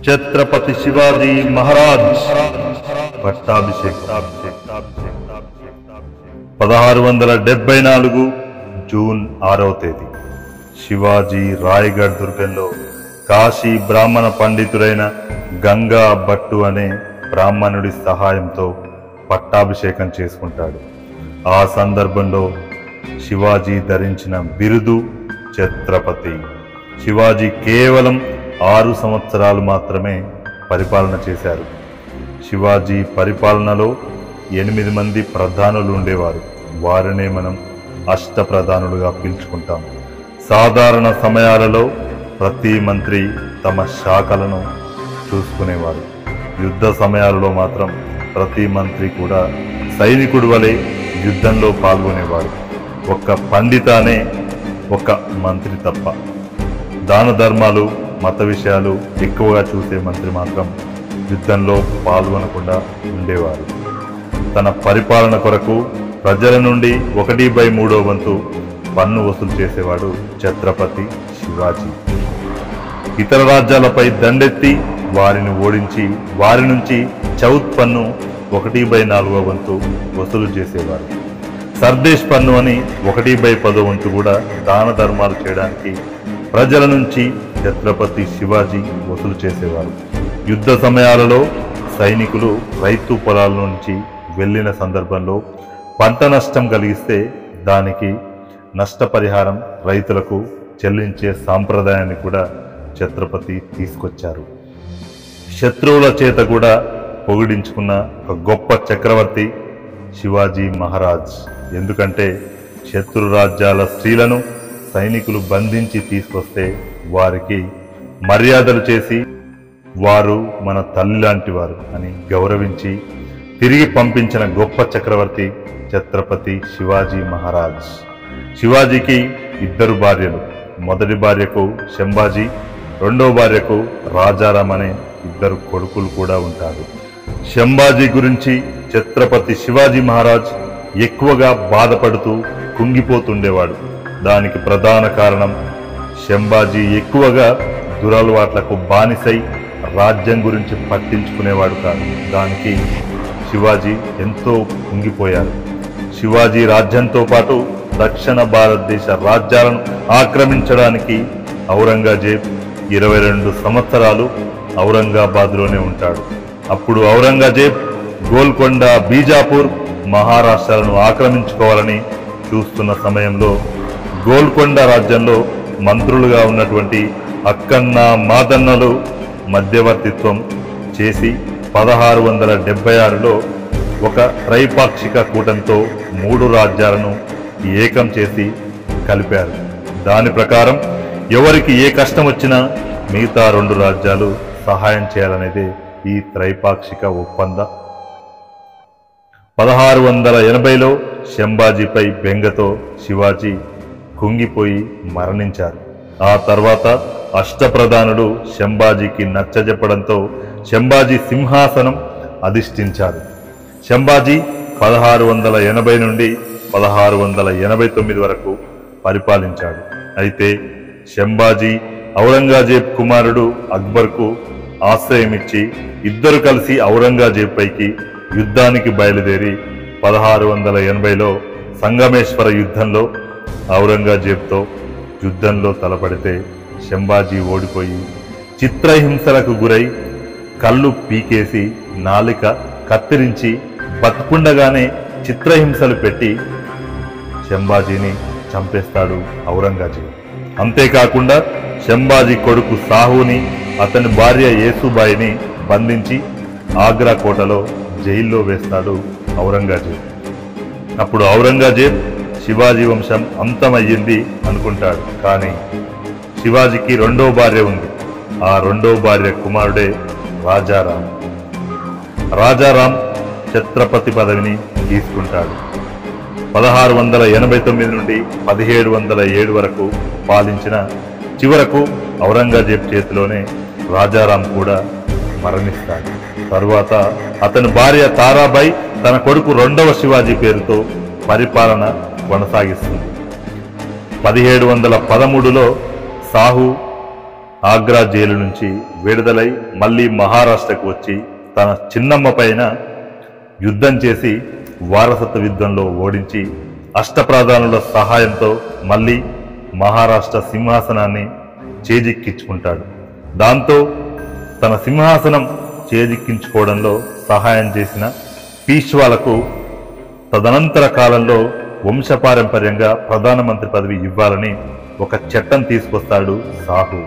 ఛత్రపతి శివాజీ మహారాజ్ పట్టాభిషేకం 1674 జూన్ 6వ తేదీ శివాజీ రాయగఢ్ దుర్గంలో కాశీ బ్రాహ్మణ పండితుడైన గంగా భట్టు అనే బ్రాహ్మణుడి సహాయంతో పట్టాభిషేకం చేసుకుంటాడు. ఆ సందర్భంలో శివాజీ ధరించిన బిరుదు ఛత్రపతి. శివాజీ కేవలం 6 సంవత్సరాలు మాత్రమే పరిపాలన చేశారు. శివాజీ పరిపాలనలో 8 మంది ప్రధానులు ఉండేవారు. వారినే మనం అష్టప్రధానులుగా పిలుచుకుంటాం. సాధారణ సమయాలలో ప్రతి మంత్రి తమ శాఖలను చూసుకునేవారు. యుద్ధ సమయాలలో మాత్రం ప్రతి మంత్రి కూడా సైనికుడి వలె యుద్ధంలో పాల్గొనేవాడు. ఒక్క పండిత అనే ఒక మంత్రి తప్ప. దాన ధర్మాలు మత విషయాలు ఎక్కువగా చూసే మంత్రి మాత్రం యుద్ధంలో పాల్గొనకుండా ఉండేవారు. తన పరిపాలన కొరకు ప్రజల నుండి 1/3 వంతు పన్ను వసూలు చేసేవాడు ఛత్రపతి శివాజీ. ఇతర రాజ్యాలపై దండెత్తి వారిని ఓడించి వారి నుంచి చౌత్ పన్ను 1/4 వంతు వసూలు చేసేవారు. సర్దేశ్ పన్ను అని 1/10 వంతు కూడా దాన ధర్మాలు చేయడానికి ప్రజల నుంచి ఛత్రపతి శివాజీ వసూలు చేసేవారు. యుద్ధ సమయాలలో సైనికులు రైతు పొలాల నుంచి వెళ్ళిన సందర్భంలో పంట నష్టం కలిగిస్తే దానికి నష్టపరిహారం రైతులకు చెల్లించే సాంప్రదాయాన్ని కూడా ఛత్రపతి తీసుకొచ్చారు. శత్రువుల చేత కూడా పొగిడించుకున్న ఒక గొప్ప చక్రవర్తి శివాజీ మహారాజ్. ఎందుకంటే శత్రు రాజ్యాల స్త్రీలను సైనికులు బంధించి తీసుకొస్తే వారికి మర్యాదలు చేసి వారు మన తల్లి లాంటి వారు అని గౌరవించి తిరిగి పంపించిన గొప్ప చక్రవర్తి ఛత్రపతి శివాజీ మహారాజ్. శివాజీకి 2 భార్యలు. మొదటి భార్యకు శంభాజీ, రెండవ భార్యకు రాజారాం అనే 2 కొడుకులు కూడా ఉంటారు. శంభాజీ గురించి ఛత్రపతి శివాజీ మహారాజ్ ఎక్కువగా బాధపడుతూ కుంగిపోతుండేవాడు. దానికి ప్రధాన కారణం శంభాజీ ఎక్కువగా దురలవాట్లకు బానిసై రాజ్యం గురించి పట్టించుకునేవాడు కాదు. దానికి శివాజీ ఎంతో కుంగిపోయారు. శివాజీ రాజ్యంతో పాటు దక్షిణ భారతదేశ రాజ్యాలను ఆక్రమించడానికి ఔరంగజేబ్ 22 సంవత్సరాలు ఔరంగాబాద్లోనే ఉంటాడు. అప్పుడు ఔరంగజేబ్ గోల్కొండ, బీజాపూర్, మహారాష్ట్రాలను ఆక్రమించుకోవాలని చూస్తున్న సమయంలో గోల్కొండ రాజ్యంలో మంత్రులుగా ఉన్నటువంటి అక్కన్న, మాదన్నలు మధ్యవర్తిత్వం చేసి 1676లో ఒక త్రైపాక్షిక కూటమితో 3 రాజ్యాలను ఏకం చేసి కలిపారు. దాని ప్రకారం ఎవరికి ఏ కష్టం వచ్చినా మిగతా 2 రాజ్యాలు సహాయం చేయాలనేదే ఈ త్రైపాక్షిక ఒప్పందం. 1680లో శంభాజీపై బెంగతో శివాజీ కుంగిపోయి మరణించారు. ఆ తర్వాత అష్టప్రధానుడు శంభాజీకి నచ్చజెప్పడంతో శంభాజీ సింహాసనం అధిష్ఠించారు. శంభాజీ 1680 నుండి 1689 వరకు పరిపాలించాడు. అయితే శంభాజీ ఔరంగజేబ్ కుమారుడు అక్బర్కు ఆశ్రయమిచ్చి 2 కలిసి ఔరంగజేబ్ పైకి యుద్ధానికి బయలుదేరి 1680లో సంగమేశ్వర యుద్ధంలో ఔరంగజేబ్తో యుద్ధంలో తలపడితే శంభాజీ ఓడిపోయి చిత్రహింసలకు గురై కళ్ళు పీకేసి నాలిక కత్తిరించి బతుకుండగానే చిత్రహింసలు పెట్టి శంభాజీని చంపేస్తాడు ఔరంగజేబ్. అంతేకాకుండా శంభాజీ కొడుకు సాహుని, అతని భార్య యేసుబాయిని బంధించి ఆగ్రా కోటలో జైల్లో వేస్తాడు ఔరంగజేబ్. అప్పుడు ఔరంగజేబ్ శివాజీ వంశం అంతమయ్యింది అనుకుంటాడు. కానీ శివాజీకి 2వ భార్య ఉంది. ఆ 2వ భార్య కుమారుడే రాజారాం. రాజారాం ఛత్రపతి పదవిని తీసుకుంటాడు. 1689 నుండి 1707 వరకు పాలించిన చివరకు ఔరంగజేబ్ చేతిలోనే రాజారాం కూడా మరణిస్తాడు. తరువాత అతని భార్య తారాబాయి తన కొడుకు 2వ శివాజీ పేరుతో పరిపాలన కొనసాగిస్తుంది. 1713లో సాహు ఆగ్రా జైలు నుంచి విడుదలై మళ్ళీ మహారాష్ట్రకు వచ్చి తన చిన్నమ్మ పైన యుద్ధం చేసి వారసత్వ యుద్ధంలో ఓడించి అష్టప్రధానుల సహాయంతో మళ్ళీ మహారాష్ట్ర సింహాసనాన్ని చేజిక్కించుకుంటాడు. దాంతో తన సింహాసనం చేజిక్కించుకోవడంలో సహాయం చేసిన పీష్వాలకు తదనంతర కాలంలో వంశపారంపర్యంగా ప్రధానమంత్రి పదవి ఇవ్వాలని ఒక చట్టం తీసుకొస్తాడు సాహు.